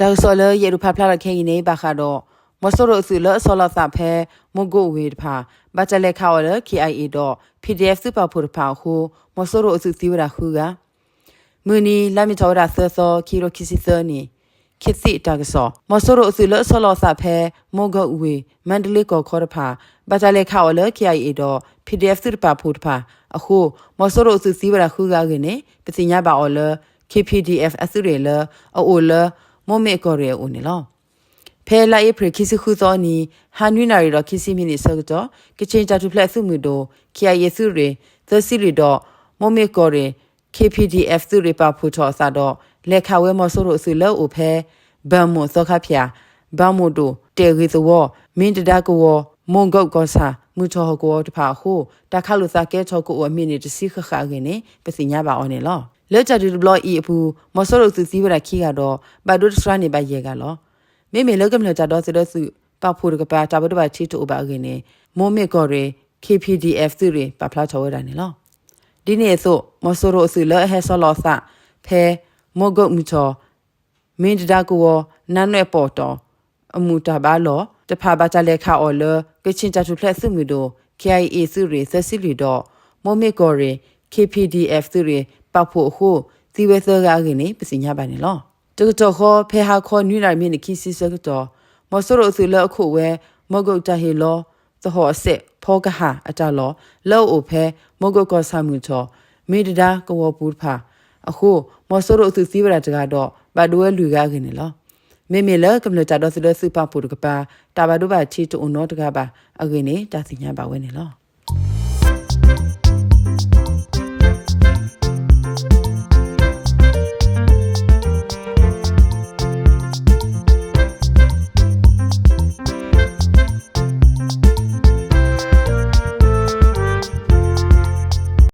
ဒါဆိုလေရေရူဖဖလာခဲရင်နေပါခါတော့မဆိုရိုစုလဆောလစာဖဲမဂိုဝေဖာဘာချလက်ခေါ်ရ KIA တော့ PDF စပါဖို့ဖာခုမဆိုရိုစုစီဝရခုကမူနီလာမီထော်ရာဆဆောခီရိုခီစီစနီခစ်စီတာကဆောမဆိုရိုစုလဆောလစာဖဲမဂိုဝေမန္တလေးကိုခေါ်ဖာဘာချလက်ခေါ်ရ KIA တော့ PDF စပါဖို့ဖာအခုမဆိုရိုစုစီဝရခုကကနေပစညာပါအော်လ KPDF အစုရလအိုလမမေကောရဲဦးနေလောဖဲလာဧပြီခီစီခုသောနီဟာနွိနာရီတော့ခီစီမီနီဆောတော့ကချင်းချတူဖလက်စုမှုတို့ KIA စုရသစီရီတော့မမေကောရဲ KPDF စုရပါဖို့ထောစာတော့လက်ခဝဲမဆိုးလို့စုလောအိုဖဲဘမ်မိုစောခဖျာဘမ်မိုတို့တေရီသဝမင်းတဒါကောမွန်ဂုတ်ကောစာမူထောကောတဖာဟုတခါလူစာကဲချောကိုအမင်းနေတစီခခခင်းနေပစီညာပါအောင်နေလောလက်ချတူဘလော့အီအပူမဆိုးလို့စုစီဝရခီကတော့ဘာဒုစရနေပါရေကလောမေမေလောက်ကမလကြတော့စတော့စုပဖို့ကပါတာဘတ်ဘာချီတူဘာကင်းနေမိုမေကောရဲ KPDF စုရပပလာချောရတာနေလောဒီနေ့ဆိုမဆိုးလို့စုလောဟဲဆောလောစာဖဲမောဂုတ်မူချောမင်းတဒါကောနန်းနယ်ပေါ်တော်အမူတာဘာလောတဖာဘာချလက်ခအော်လကချင်းချတူဖလက်စုမီတို့ KIA စုရသစီလီတော့မိုမေကောရဲ KPDF စုရပဖို့ဟုသီဝဲစောကကင်းနေပစီညာပါနေလောတကတော့ခေါ်ဖဲဟာခေါ်နွိနိုင်မင်းခီစီစကတော့မဆိုးလို့စုလအခုဝဲမဂုတ်တဟေလောသဟောစစ်ဖောကဟာအတလောလောအိုဖဲမဂုတ်ကောဆာမှုချောမေတဒါကောပူဖာအခုမဆိုးလို့စုစီဝရတကတော့ဘာဒွဲလူကခင်းနေလောမေမေလကမ္လတာတော့စလစုပပူကပါတာဘာဒုဘာချီတူနောတကပါအကင်းနေတာစီညာပါဝဲနေလော